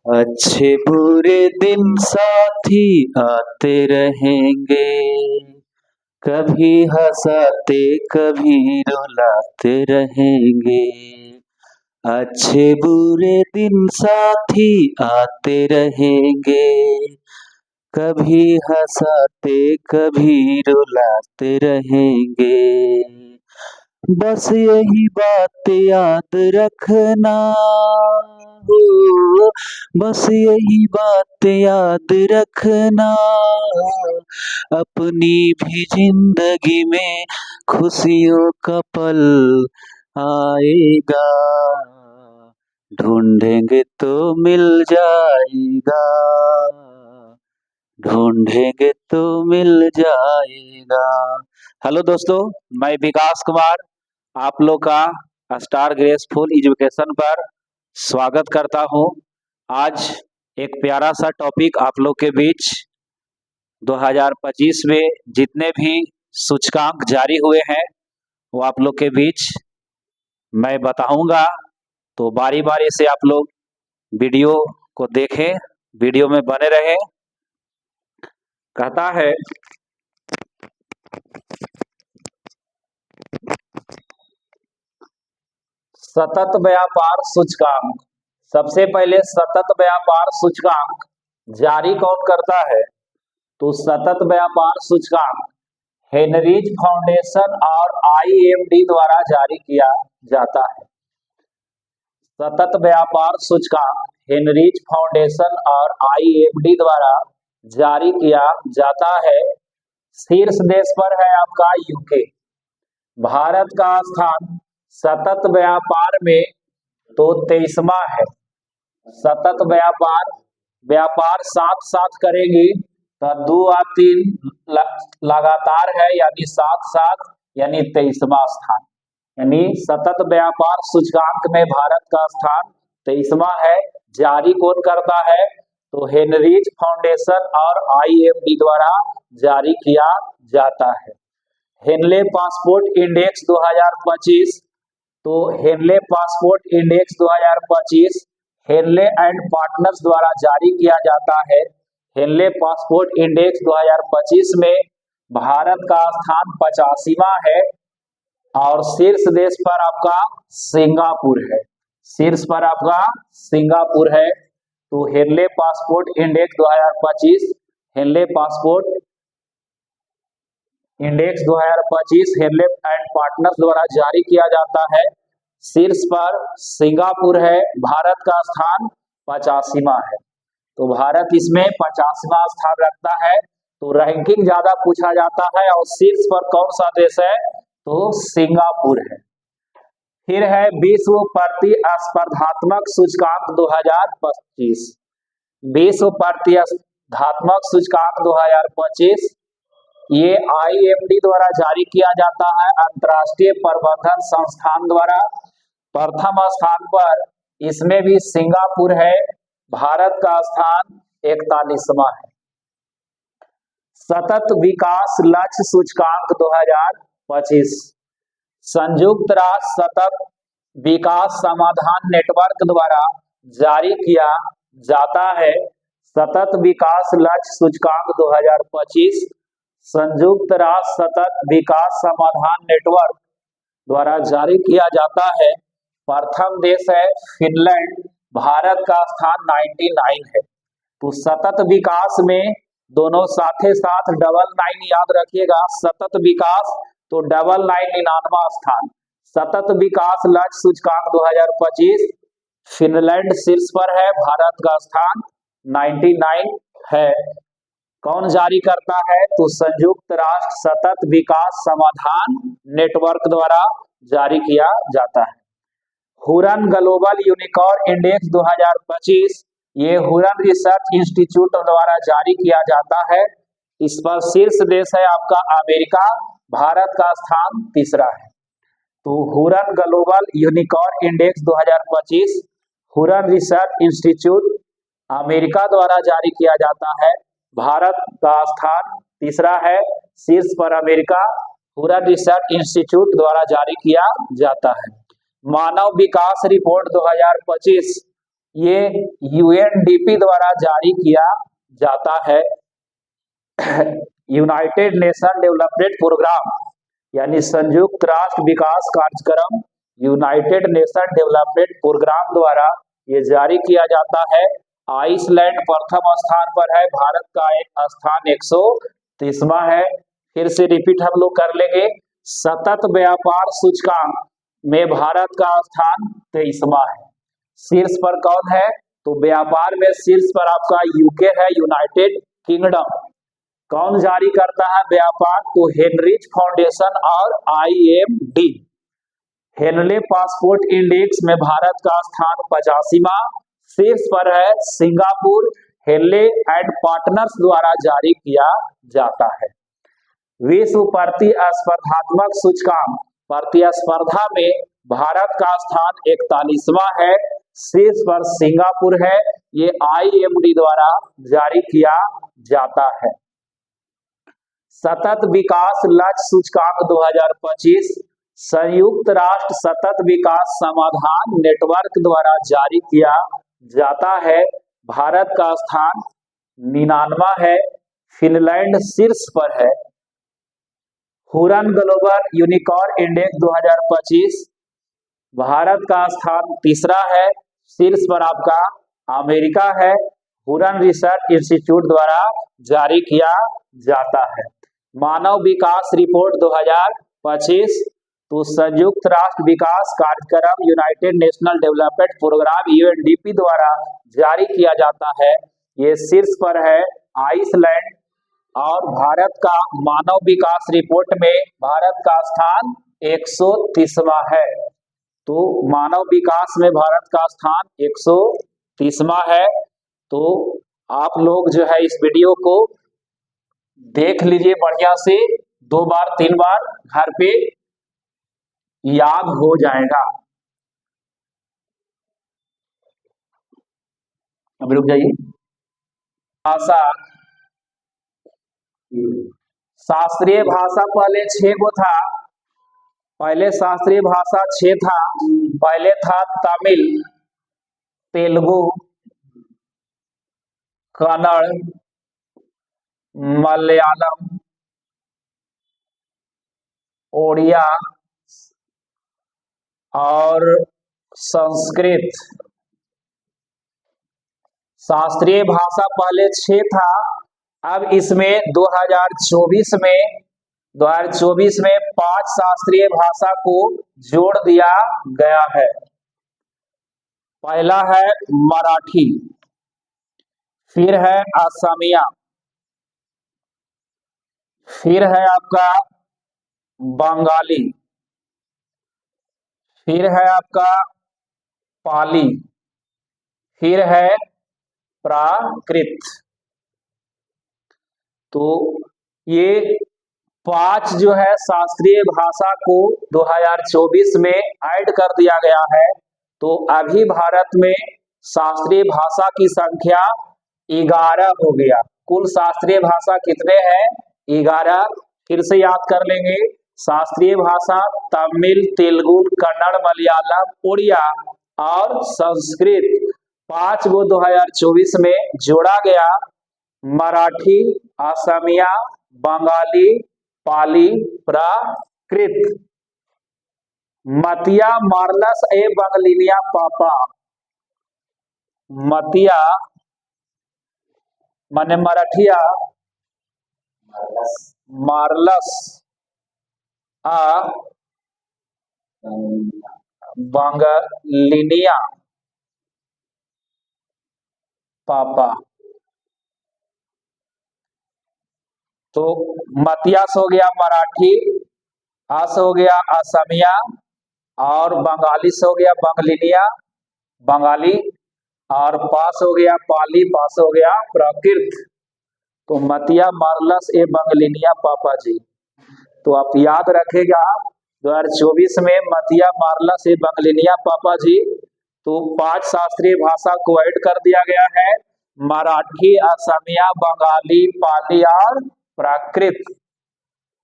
अच्छे बुरे दिन साथी आते रहेंगे, कभी हंसाते कभी रुलाते रहेंगे। अच्छे बुरे दिन साथी आते रहेंगे, कभी हंसाते कभी रुलाते रहेंगे। बस यही बात याद रखना हो, बस यही बात याद रखना, अपनी भी जिंदगी में खुशियों का पल आएगा, ढूंढेंगे तो मिल जाएगा, ढूंढेंगे तो मिल जाएगा। हेलो दोस्तों, मैं विकास कुमार आप लोग का स्टार ग्रेसफुल एजुकेशन पर स्वागत करता हूं। आज एक प्यारा सा टॉपिक आप लोग के बीच 2025 में जितने भी सूचकांक जारी हुए हैं वो आप लोग के बीच मैं बताऊंगा, तो बारी बारी से आप लोग वीडियो को देखें, वीडियो में बने रहें। कहता है सतत व्यापार सूचकांक। सबसे पहले सतत व्यापार सूचकांक जारी कौन करता है? तो सतत व्यापार सूचकांक हेनरीज फाउंडेशन और आईएमडी द्वारा जारी किया जाता है। सतत व्यापार सूचकांक हेनरीज फाउंडेशन और आईएमडी द्वारा जारी किया जाता है। शीर्ष देश पर है आपका यूके। भारत का स्थान सतत व्यापार में तो 23वां है। सतत व्यापार साथ साथ करेगी तो 2 और 3 लगातार है, यानी साथ साथ, यानी 23वां स्थान। यानी सतत व्यापार सूचकांक में भारत का स्थान 23वां है। जारी कौन करता है? तो हेनरीज फाउंडेशन और आईएमडी द्वारा जारी किया जाता है। हेनले पासपोर्ट इंडेक्स 2025, तो Henley passport index 2025 Henley and partners द्वारा जारी किया जाता है। हेनले पासपोर्ट इंडेक्स 2025 में भारत का स्थान 85वां है और शीर्ष देश पर आपका सिंगापुर है। शीर्ष पर आपका सिंगापुर है। तो Henley passport index 2025, Henley passport index 2025 Henley and partners द्वारा जारी किया जाता है। शीर्ष पर सिंगापुर है। भारत का स्थान 85वां है। तो भारत इसमें 50वां स्थान रखता है। तो रैंकिंग ज्यादा पूछा जाता है और शीर्ष पर कौन सा देश है? तो सिंगापुर है। फिर है विश्व प्रतिस्पर्धात्मक सूचकांक 2025। विश्व प्रतिस्पर्धात्मक सूचकांक 2025 ये आईएमडी द्वारा जारी किया जाता है, अंतर्राष्ट्रीय प्रबंधन संस्थान द्वारा। प्रथम स्थान पर इसमें भी सिंगापुर है। भारत का स्थान 41वां है। सतत विकास लक्ष्य सूचकांक 2025 संयुक्त राष्ट्र सतत विकास समाधान नेटवर्क द्वारा जारी किया जाता है। सतत विकास लक्ष्य सूचकांक 2025 संयुक्त राष्ट्र सतत विकास समाधान नेटवर्क द्वारा जारी किया जाता है। प्रथम देश है फिनलैंड। भारत का स्थान 99 है। तो सतत विकास में दोनों साथे साथ 99 याद रखिएगा। सतत विकास तो 99वां स्थान। सतत विकास लक्ष्य सूचकांक 2025 फिनलैंड शीर्ष पर है। भारत का स्थान 99 है। कौन जारी करता है? तो संयुक्त राष्ट्र सतत विकास समाधान नेटवर्क द्वारा जारी किया जाता है। हुरन ग्लोबल यूनिकॉर्न इंडेक्स 2025 ये हुरन रिसर्च इंस्टीट्यूट द्वारा जारी किया जाता है। इस पर शीर्ष देश है आपका अमेरिका। भारत का स्थान 3रा है। तो Huron global unicorn index 2025 Huron research institute America द्वारा जारी किया जाता है। भारत का स्थान 3रा है। शीर्ष पर अमेरिका। हुरन रिसर्च इंस्टीट्यूट द्वारा जारी किया जाता है। मानव विकास रिपोर्ट 2025 ये यूएनडीपी द्वारा जारी किया जाता है। यूनाइटेड नेशन डेवलपमेंट प्रोग्राम यानी संयुक्त राष्ट्र विकास कार्यक्रम यूनाइटेड नेशन डेवलपमेंट प्रोग्राम द्वारा ये जारी किया जाता है। आइसलैंड प्रथम स्थान पर है, भारत का स्थान 130वां है। फिर से रिपीट हम लोग कर लेंगे। सतत व्यापार सूचकांक में भारत का स्थान 23वां है। शीर्ष पर कौन है? तो व्यापार में शीर्ष पर आपका यूके है, यूनाइटेड किंगडम। कौन जारी करता है व्यापार? तो हेनरिच फाउंडेशन और आईएमडी। हेनले पासपोर्ट इंडेक्स में भारत का स्थान 85वां। शीर्ष पर है सिंगापुर। हेनले एंड पार्टनर्स द्वारा जारी किया जाता है। विश्व प्रतिस्पर्धात्मक सूचकांक प्रतिस्पर्धा में भारत का स्थान 41वां है। शीर्ष पर सिंगापुर है। ये आईएमडी द्वारा जारी किया जाता है। सतत विकास लक्ष्य सूचकांक 2025 संयुक्त राष्ट्र सतत विकास समाधान नेटवर्क द्वारा जारी किया जाता है। भारत का स्थान 99वां है। फिनलैंड शीर्ष पर है। Huron global unicorn index 2025 Bharat का स्थान 3रा है। शीर्ष पर आपका अमेरिका है। हुरन रिसर्च इंस्टीट्यूट द्वारा जारी किया जाता है। मानव विकास रिपोर्ट 2025 तो संयुक्त राष्ट्र विकास कार्यक्रम United National Development Programme UNDP द्वारा जारी किया जाता है। ये शीर्ष पर है आइसलैंड। और भारत का मानव विकास रिपोर्ट में भारत का स्थान 130वां है। तो मानव विकास में भारत का स्थान 130वां है। तो आप लोग जो है इस वीडियो को देख लीजिए बढ़िया से, 2 बार 3 बार घर पे याद हो जाएगा। अब रुक जाइए। भाषा, शास्त्रीय भाषा पहले 6 गो था। पहले शास्त्रीय भाषा 6 था। पहले था तमिल, तेलुगु, कन्नड़, मलयालम, ओडिया और संस्कृत। शास्त्रीय भाषा पहले 6 था। अब इसमें 2024 में 5 शास्त्रीय भाषा को जोड़ दिया गया है। पहला है मराठी, फिर है असमिया, फिर है आपका बंगाली, फिर है आपका पाली, फिर है प्राकृत। तो ये 5 जो है शास्त्रीय भाषा को 2024 में ऐड कर दिया गया है। तो अभी भारत में शास्त्रीय भाषा की संख्या 11 हो गया। कुल शास्त्रीय भाषा कितने हैं? 11। फिर से याद कर लेंगे। शास्त्रीय भाषा तमिल, तेलुगु, कन्नड़, मलयालम, उड़िया और संस्कृत 5 गो 2024 में जोड़ा गया। मराठी, असमिया, बंगाली, पाली, प्राकृत। मतिया, मार्लस ए बंगलिनिया पापा। मतिया माने मराठिया, मार्लस आ बंगलिनिया पापा। तो मतियास हो गया मराठी, आस हो गया असमिया और बंगाली से हो गया बंगलिनिया बंगाली और पास हो गया पाली, पास हो गया प्राकृत। तो मतिया, मार्लस ए बंगलिनिया पापा जी। तो आप याद रखेगा 2024 में मतिया, मार्लस ए बंगलिनिया पापा जी। तो 5 शास्त्रीय भाषा को ऐड कर दिया गया है। मराठी, असमिया, बंगाली, पाली और प्राकृत।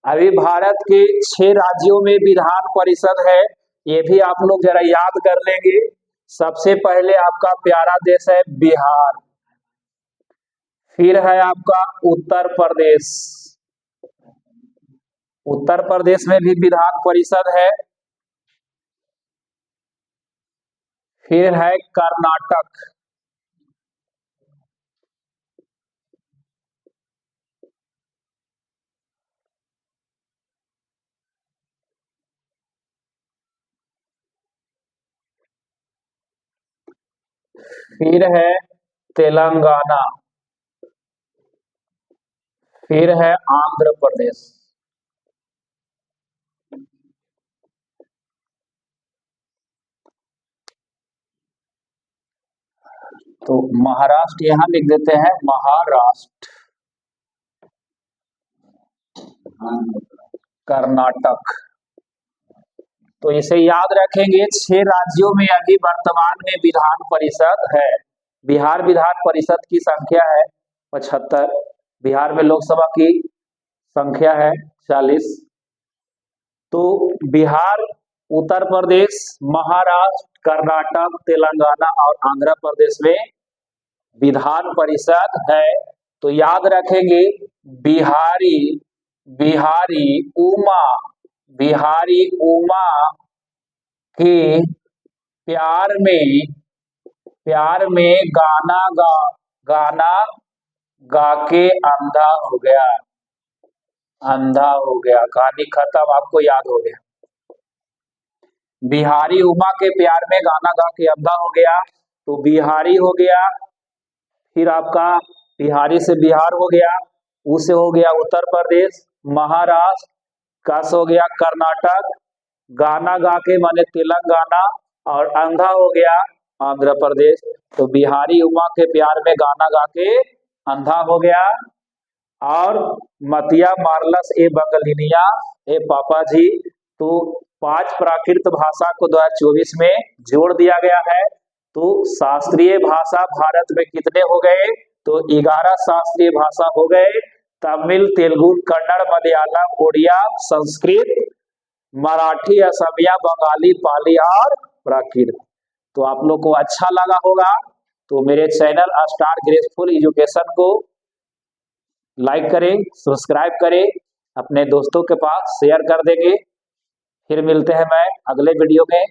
अभी भारत के 6 राज्यों में विधान परिषद है। ये भी आप लोग जरा याद कर लेंगे। सबसे पहले आपका प्यारा देश है बिहार, फिर है आपका उत्तर प्रदेश, उत्तर प्रदेश में भी विधान परिषद है, फिर है कर्नाटक, फिर है तेलंगाना, फिर है आंध्र प्रदेश। तो महाराष्ट्र यहां लिख देते हैं, महाराष्ट्र, कर्नाटक। तो इसे याद रखेंगे, 6 राज्यों में अभी वर्तमान में विधान परिषद है। बिहार विधान परिषद की संख्या है 75, बिहार में लोकसभा की संख्या है 40। तो बिहार, उत्तर प्रदेश, महाराष्ट्र, कर्नाटक, तेलंगाना और आंध्र प्रदेश में विधान परिषद है। तो याद रखेंगे, बिहारी, बिहारी उमा, बिहारी उमा के प्यार में गाना गा के अंधा हो गया, अंधा हो गया, कहानी खत्म, आपको याद हो गया। बिहारी उमा के प्यार में गाना गा के अंधा हो गया, तो बिहारी हो गया, फिर आपका बिहारी से बिहार हो गया, उसे हो गया उत्तर प्रदेश, महाराष्ट्र, कस हो गया कर्नाटक, गाना गा के माने तेलंगाना, और अंधा हो गया आंध्र प्रदेश। तो बिहारी उमा के प्यार में गाना गा के अंधा हो गया, और मतिया मारलस ए बंगलिनिया ए पापा जी। तो 5 प्राकृत भाषा को 2024 में जोड़ दिया गया है। तो शास्त्रीय भाषा भारत में कितने हो गए? तो 11 शास्त्रीय भाषा हो गए, तमिल, तेलुगु, कन्नड़, मलयालम, उड़िया, संस्कृत, मराठी, असमिया, बंगाली, पाली और प्राकृत। तो आप लोग को अच्छा लगा होगा, तो मेरे चैनल स्टार ग्रेसफुल एजुकेशन को लाइक करें, सब्सक्राइब करें, अपने दोस्तों के पास शेयर कर देंगे। फिर मिलते हैं मैं अगले वीडियो में।